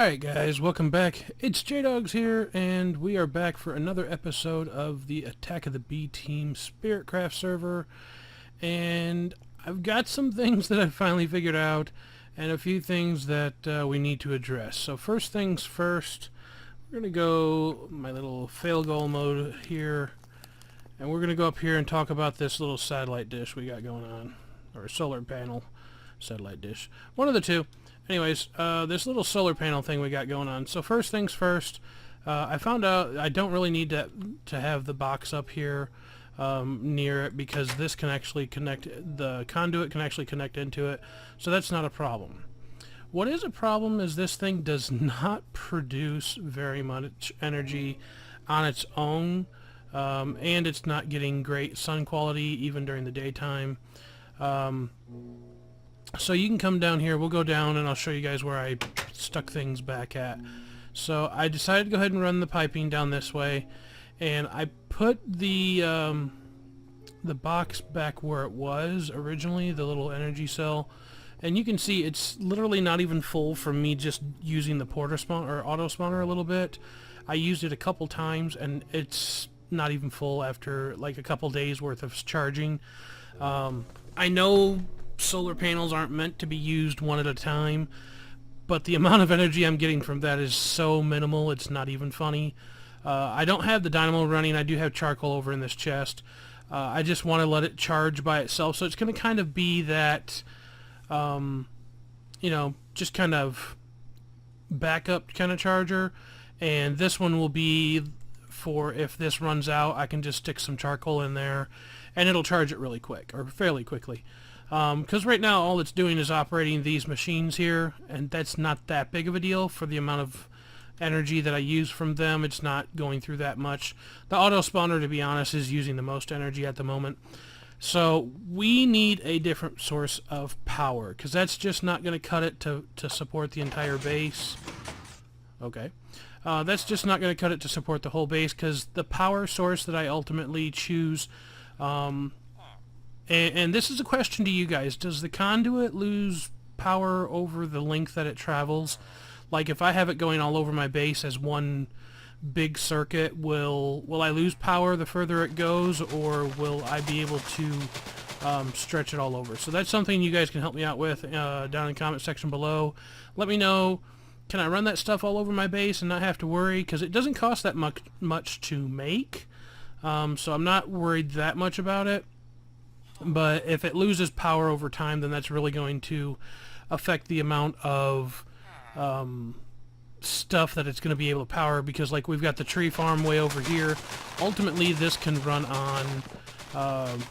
Alright guys, welcome back. It's JDawgs here, and we are back for another episode of the Attack of the BTeam Spiritcraft server. And I've got some things that I've finally figured out, and a few things that we need to address. So first things first, we're going to go my little fail goal mode here, and we're going to go up here and talk about this little satellite dish we got going on. Or solar panel satellite dish. One of the two. Anyways, this little solar panel thing we got going on. So first things first, I found out I don't really need to have the box up here near it, because this can actually connect, the conduit can actually connect into it, so that's not a problem. What is a problem is this thing does not produce very much energy on its own, and it's not getting great sun quality even during the daytime. So you can come down here, we'll go down and I'll show you guys where I stuck things back at. So I decided to go ahead and run the piping down this way, and I put the box back where it was originally, the little energy cell, and you can see it's literally not even full from me just using the porter spawn or auto spawner a little bit. I used it a couple times and it's not even full after like a couple days worth of charging. I know solar panels aren't meant to be used one at a time, but the amount of energy I'm getting from that is so minimal it's not even funny. I don't have the dynamo running. I do have charcoal over in this chest. I just want to let it charge by itself, so it's going to kind of be that you know, just kind of backup kind of charger, and this one will be for if this runs out, I can just stick some charcoal in there and it'll charge it really quick, or fairly quickly. Because right now all it's doing is operating these machines here, and that's not that big of a deal for the amount of energy that I use from them. It's not going through that much. The auto spawner, to be honest, is using the most energy at the moment. So we need a different source of power, because that's just not going to cut it to support the entire base. Okay. That's just not going to cut it to support the whole base, because the power source that I ultimately choose, and this is a question to you guys. Does the conduit lose power over the length that it travels? Like if I have it going all over my base as one big circuit, will I lose power the further it goes, or will I be able to stretch it all over? So that's something you guys can help me out with down in the comment section below. Let me know, can I run that stuff all over my base and not have to worry? Because it doesn't cost that much to make, so I'm not worried that much about it. But if it loses power over time, then that's really going to affect the amount of stuff that it's going to be able to power, because like we've got the tree farm way over here. Ultimately this can run on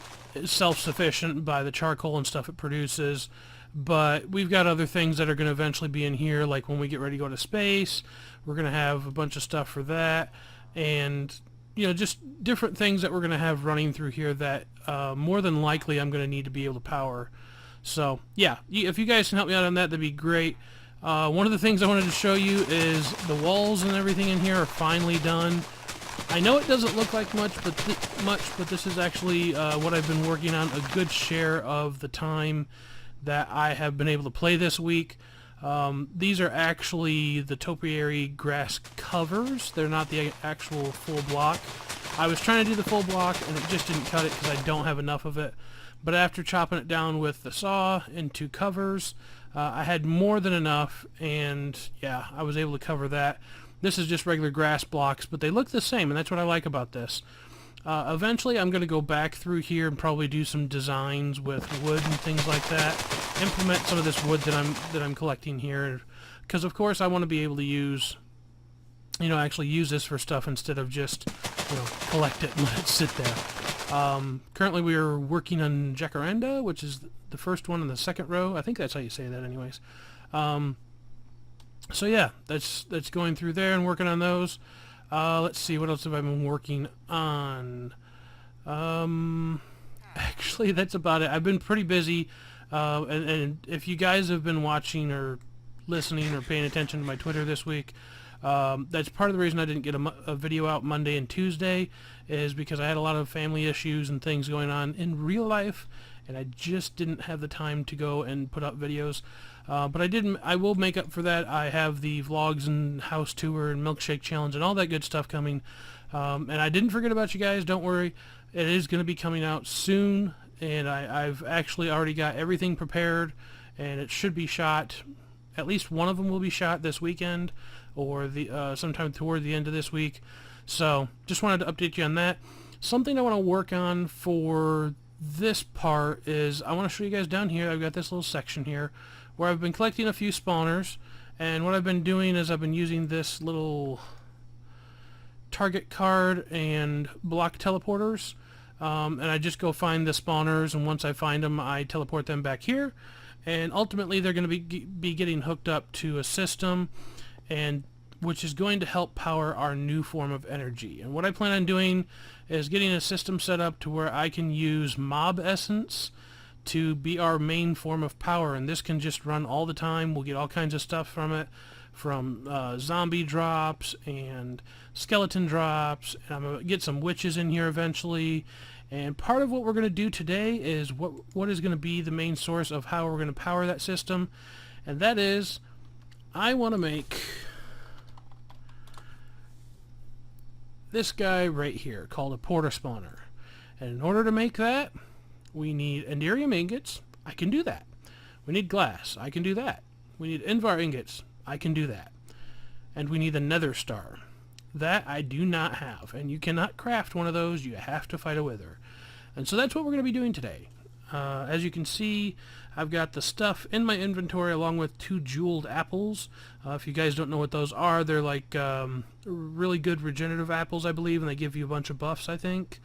self-sufficient by the charcoal and stuff it produces, but we've got other things that are going to eventually be in here, like when we get ready to go to space, we're going to have a bunch of stuff for that, and you know, just different things that we're going to have running through here that more than likely I'm going to need to be able to power. So yeah, if you guys can help me out on that, that'd be great. One of the things I wanted to show you is the walls and everything in here are finally done. I know it doesn't look like much, but this is actually what I've been working on a good share of the time that I have been able to play this week. These are actually the topiary grass covers. They're not the actual full block. I was trying to do the full block and it just didn't cut it because I don't have enough of it. But after chopping it down with the saw into covers, I had more than enough, and yeah, I was able to cover that. This is just regular grass blocks, but they look the same, and that's what I like about this. Eventually I'm going to go back through here and probably do some designs with wood and things like that. Implement some of this wood that I'm collecting here, because of course I want to be able to use, you know, actually use this for stuff instead of just, you know, collect it and let it sit there. Currently we are working on Generikb, which is the first one in the second row. I think that's how you say that anyways. So yeah, that's going through there and working on those. Let's see, what else have I been working on? Actually, that's about it. I've been pretty busy, and if you guys have been watching or listening or paying attention to my Twitter this week, that's part of the reason I didn't get a video out Monday and Tuesday, is because I had a lot of family issues and things going on in real life, and I just didn't have the time to go and put up videos. But I will make up for that. I have the vlogs and house tour and milkshake challenge and all that good stuff coming. And I didn't forget about you guys, don't worry. It is going to be coming out soon, and I've actually already got everything prepared, and it should be shot. At least one of them will be shot this weekend, or sometime toward the end of this week. So just wanted to update you on that. Something I want to work on for this part is I want to show you guys down here. I've got this little section here where I've been collecting a few spawners, and what I've been doing is I've been using this little target card and block teleporters, and I just go find the spawners, and once I find them I teleport them back here, and ultimately they're going to be getting hooked up to a system, and which is going to help power our new form of energy. And what I plan on doing is getting a system set up to where I can use mob essence to be our main form of power, and this can just run all the time. We'll get all kinds of stuff from it, from zombie drops and skeleton drops, and I'm going to get some witches in here eventually. And part of what we're going to do today is what is going to be the main source of how we're going to power that system, and that is I want to make this guy right here called a porta spawner. And in order to make that, we need enderium ingots. I can do that. We need glass. I can do that. We need invar ingots. I can do that. And we need a nether star. That I do not have. And you cannot craft one of those. You have to fight a wither. And so that's what we're going to be doing today. As you can see, I've got the stuff in my inventory along with 2 jeweled apples. If you guys don't know what those are, they're like really good regenerative apples, I believe, and they give you a bunch of buffs, I think.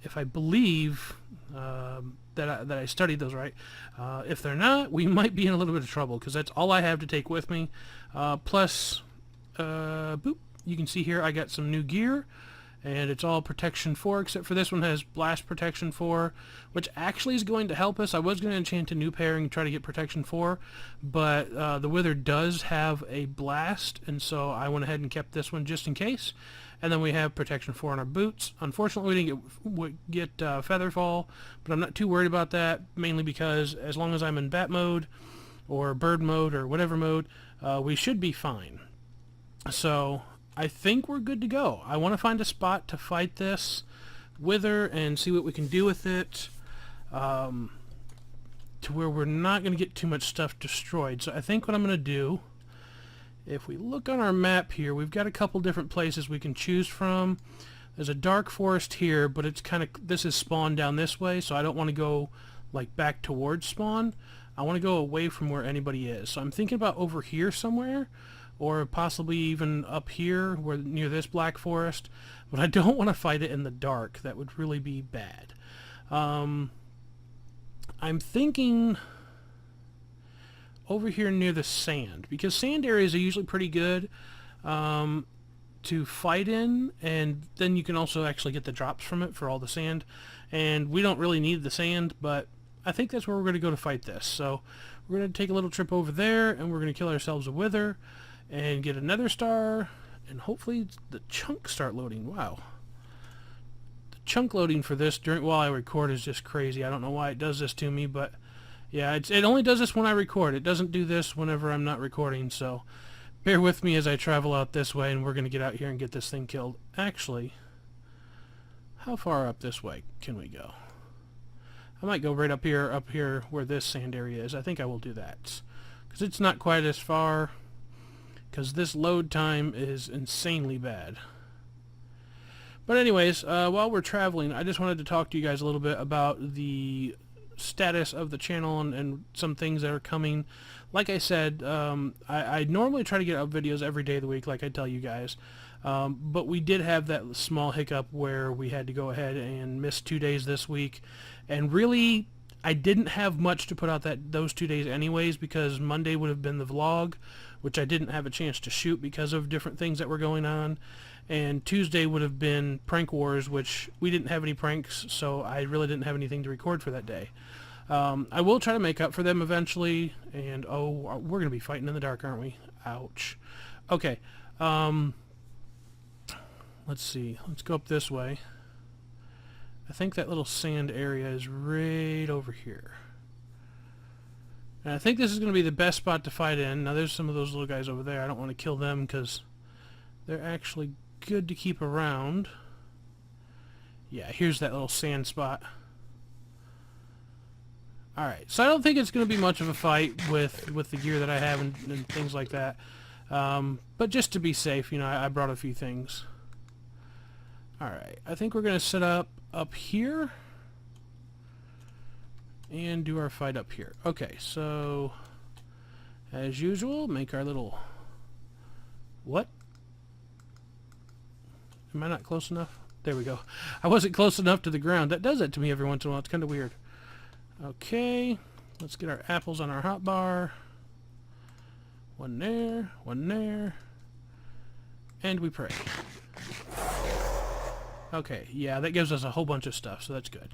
If I believe that I studied those right. If they're not, we might be in a little bit of trouble, because that's all I have to take with me. Plus, boop, you can see here I got some new gear, and it's all protection 4, except for this one has blast protection 4, which actually is going to help us. I was going to enchant a new pairing and try to get protection 4, but the wither does have a blast, and so I went ahead and kept this one just in case. And then we have protection 4 on our boots. Unfortunately, we didn't get featherfall, but I'm not too worried about that, mainly because as long as I'm in bat mode or bird mode or whatever mode, we should be fine. So I think we're good to go. I want to find a spot to fight this wither and see what we can do with it, to where we're not going to get too much stuff destroyed. So I think what I'm going to do, if we look on our map here, we've got a couple different places we can choose from. There's a dark forest here, but it's kind of, this is spawn down this way, so I don't want to go like back towards spawn. I want to go away from where anybody is. So I'm thinking about over here somewhere, or possibly even up here where near this black forest, but I don't want to fight it in the dark. That would really be bad. I'm thinking over here near the sand, because sand areas are usually pretty good to fight in, and then you can also actually get the drops from it for all the sand, and we don't really need the sand, but I think that's where we're going to go to fight this. So we're going to take a little trip over there, and we're going to kill ourselves a wither and get a nether star, and hopefully the chunks start loading. Wow, the chunk loading for this while I record is just crazy. I don't know why it does this to me, but yeah, it only does this when I record. It doesn't do this whenever I'm not recording, so bear with me as I travel out this way, and we're going to get out here and get this thing killed. Actually, how far up this way can we go? I might go right up here where this sand area is. I think I will do that, because it's not quite as far, because this load time is insanely bad. But anyways, while we're traveling, I just wanted to talk to you guys a little bit about the status of the channel and some things that are coming. Like I said, I normally try to get up videos every day of the week, like I tell you guys, but we did have that small hiccup where we had to go ahead and miss 2 days this week, and really I didn't have much to put out those 2 days anyways, because Monday would have been the vlog, which I didn't have a chance to shoot because of different things that were going on, and Tuesday would have been Prank Wars, which we didn't have any pranks, so I really didn't have anything to record for that day. I will try to make up for them eventually, and oh, we're going to be fighting in the dark, aren't we? Ouch. Okay, let's see. Let's go up this way. I think that little sand area is right over here. And I think this is going to be the best spot to fight in. Now there's some of those little guys over there. I don't want to kill them because they're actually good to keep around. Yeah, here's that little sand spot. Alright, so I don't think it's going to be much of a fight with the gear that I have and things like that. But just to be safe, you know, I brought a few things. Alright, I think we're going to set up here. And do our fight up here. Okay, so as usual, make our little... What? Am I not close enough? There we go. I wasn't close enough to the ground. That does it to me every once in a while. It's kind of weird. Okay, let's get our apples on our hotbar. One there, one there. And we pray. Okay, yeah, that gives us a whole bunch of stuff, so that's good.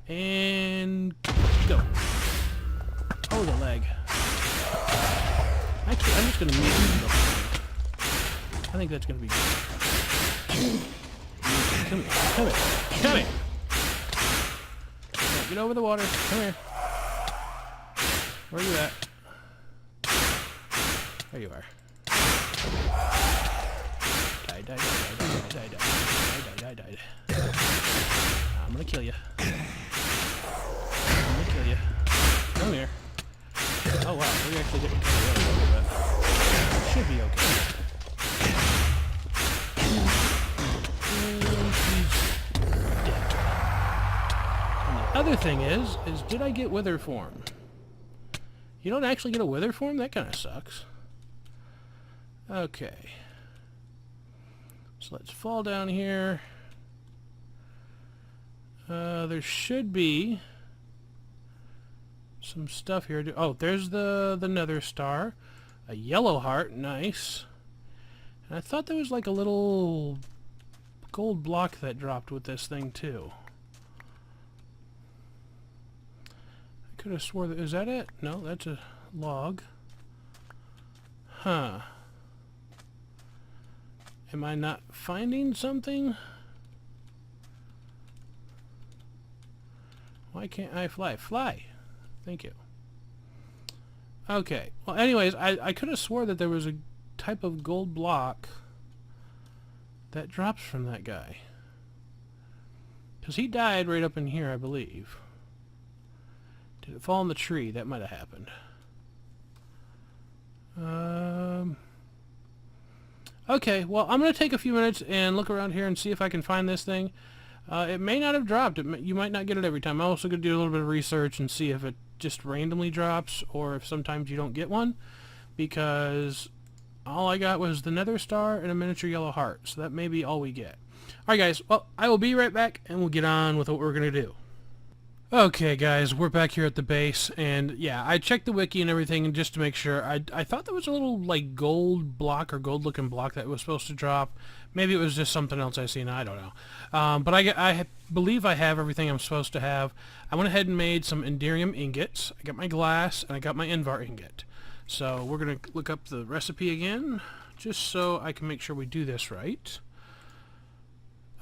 And go. Oh, the leg. Actually, I'm just going to mute it. I think that's going to be good. Come here. Come here. Come here. Get over the water. Come here. Where are you at? There you are. Die, die, die, die, die, die, die, die, die, die, die. I'm going to kill you. Kill you. Come here. Oh wow, we're actually getting kind of low a little bit. Should be okay. And he's dead. And the other thing is did I get wither form? You don't actually get a wither form? That kind of sucks. Okay. So let's fall down here. There should be some stuff here. Oh, there's the nether star. A yellow heart. Nice. And I thought there was like a little gold block that dropped with this thing too. I could have swore that... Is that it? No, that's a log. Huh. Am I not finding something? Why can't I fly? Fly! Thank you. Okay. Well, anyways, I could have swore that there was a type of gold block that drops from that guy. Because he died right up in here, I believe. Did it fall in the tree? That might have happened. Okay, well, I'm going to take a few minutes and look around here and see if I can find this thing. It may not have dropped. You might not get it every time. I'm also going to do a little bit of research and see if it just randomly drops or if sometimes you don't get one, because all I got was the nether star and a miniature yellow heart, so that may be all we get. Alright guys, well, I will be right back and we'll get on with what we're going to do. Okay guys, we're back here at the base, and yeah, I checked the wiki and everything and just to make sure. I thought there was a little like gold block or gold looking block that was supposed to drop. Maybe it was just something else I seen, I don't know. But I believe I have everything I'm supposed to have. I went ahead and made some Enderium ingots. I got my glass and I got my Invar ingot. So we're going to look up the recipe again, just so I can make sure we do this right.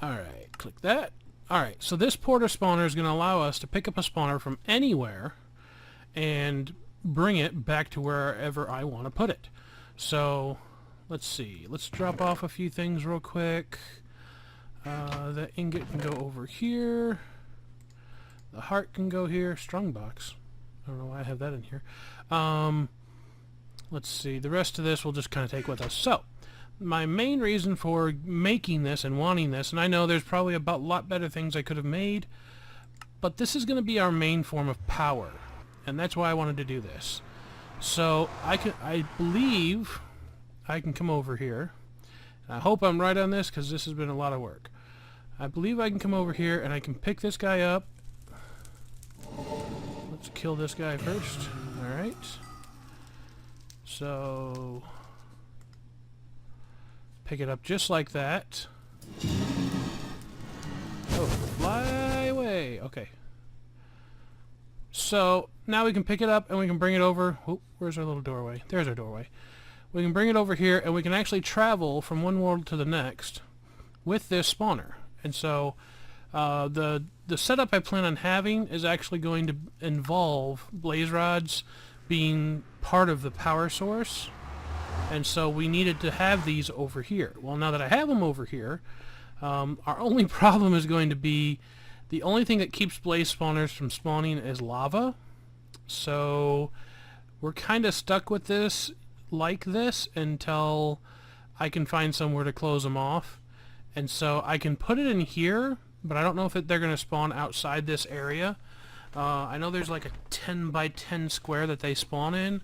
Alright, click that. Alright, so this porter spawner is going to allow us to pick up a spawner from anywhere and bring it back to wherever I want to put it. So, let's see. Let's drop off a few things real quick. The ingot can go over here. The heart can go here. Strong box. I don't know why I have that in here. Let's see. The rest of this we'll just kind of take with us. So, my main reason for making this and wanting this, and I know there's probably a lot better things I could have made, but this is going to be our main form of power, and that's why I wanted to do this. So I believe I can come over here. I hope I'm right on this because this has been a lot of work. I believe I can come over here and I can pick this guy up. Let's kill this guy first. Alright. So pick it up just like that. Oh, fly away. Okay. So now we can pick it up and we can bring it over. Oh, where's our little doorway? There's our doorway. We can bring it over here and we can actually travel from one world to the next with this spawner. And so the setup I plan on having is actually going to involve blaze rods being part of the power source. And so we needed to have these over here. Well, now that I have them over here, our only problem is going to be the only thing that keeps blaze spawners from spawning is lava. So we're kind of stuck with this like this until I can find somewhere to close them off. And so I can put it in here, but I don't know if they're going to spawn outside this area. I know there's like a 10 by 10 square that they spawn in.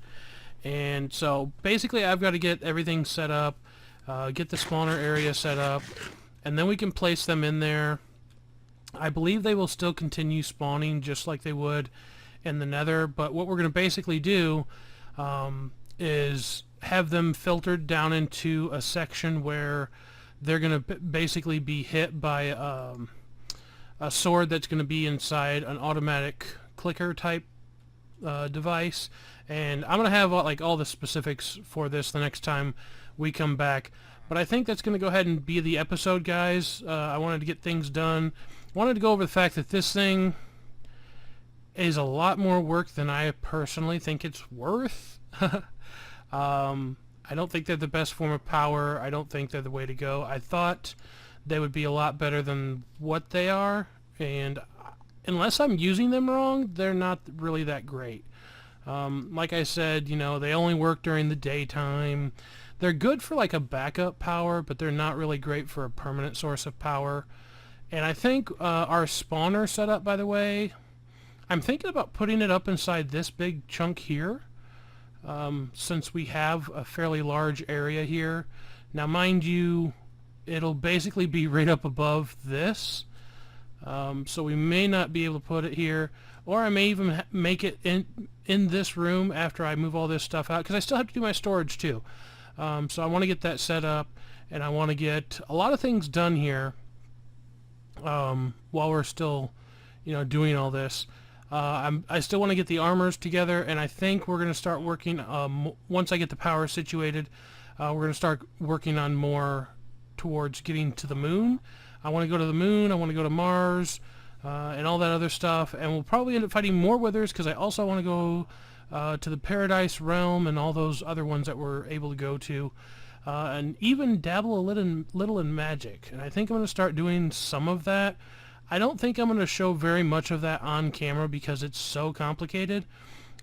And so basically I've got to get everything set up, get the spawner area set up, and then we can place them in there. I believe they will still continue spawning just like they would in the nether, but what we're going to basically do is have them filtered down into a section where they're going to basically be hit by a sword that's going to be inside an automatic clicker type device. And I'm going to have like all the specifics for this the next time we come back. But I think that's going to go ahead and be the episode, guys. I wanted to get things done. Wanted to go over the fact that this thing is a lot more work than I personally think it's worth. I don't think they're the best form of power. I don't think they're the way to go. I thought they would be a lot better than what they are. And unless I'm using them wrong, they're not really that great. Like I said, you know, they only work during the daytime. They're good for like a backup power, but they're not really great for a permanent source of power. And I think our spawner setup, by the way, I'm thinking about putting it up inside this big chunk here, since we have a fairly large area here. Now, mind you, it'll basically be right up above this, so we may not be able to put it here, or I may even make it in this room after I move all this stuff out, because I still have to do my storage too. So I want to get that set up, and I want to get a lot of things done here while we're still, you know, doing all this. I still want to get the armors together, and I think we're going to start working, once I get the power situated, we're going to start working on more towards getting to the moon. I want to go to the moon, I want to go to Mars, and all that other stuff, and we'll probably end up fighting more withers, because I also want to go to the Paradise Realm and all those other ones that we're able to go to, and even dabble a little in magic. And I think I'm going to start doing some of that. I don't think I'm going to show very much of that on camera because it's so complicated.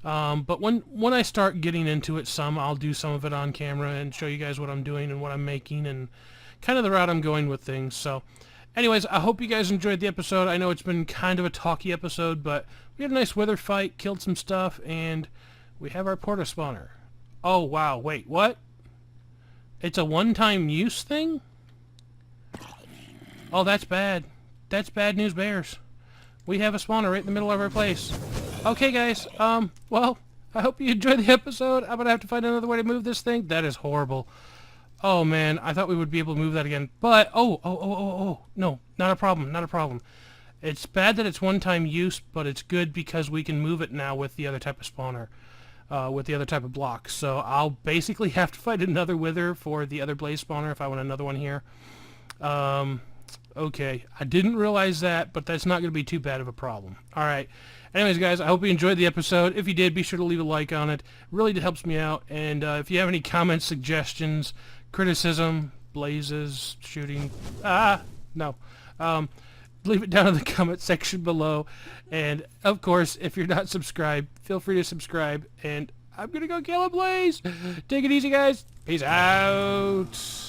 But when I start getting into it some, I'll do some of it on camera and show you guys what I'm doing and what I'm making and kind of the route I'm going with things. So anyways, I hope you guys enjoyed the episode. I know it's been kind of a talky episode, but we had a nice wither fight, killed some stuff, and we have our porta spawner. Oh, wow. Wait, what? It's a one-time use thing? Oh, that's bad. That's bad news bears. We have a spawner right in the middle of our place. Okay, guys. Well, I hope you enjoyed the episode. I'm gonna have to find another way to move this thing. That is horrible. Oh, man. I thought we would be able to move that again. But, oh. No, not a problem. Not a problem. It's bad that it's one-time use, but it's good because we can move it now with the other type of spawner. With the other type of block. So I'll basically have to find another wither for the other blaze spawner if I want another one here. Okay, I didn't realize that, but that's not going to be too bad of a problem. Alright, anyways guys, I hope you enjoyed the episode. If you did, be sure to leave a like on it. It really helps me out. And if you have any comments, suggestions, criticism, blazes, shooting, no. Leave it down in the comment section below. And of course, if you're not subscribed, feel free to subscribe. And I'm gonna go kill a blaze. Take it easy, guys. Peace out.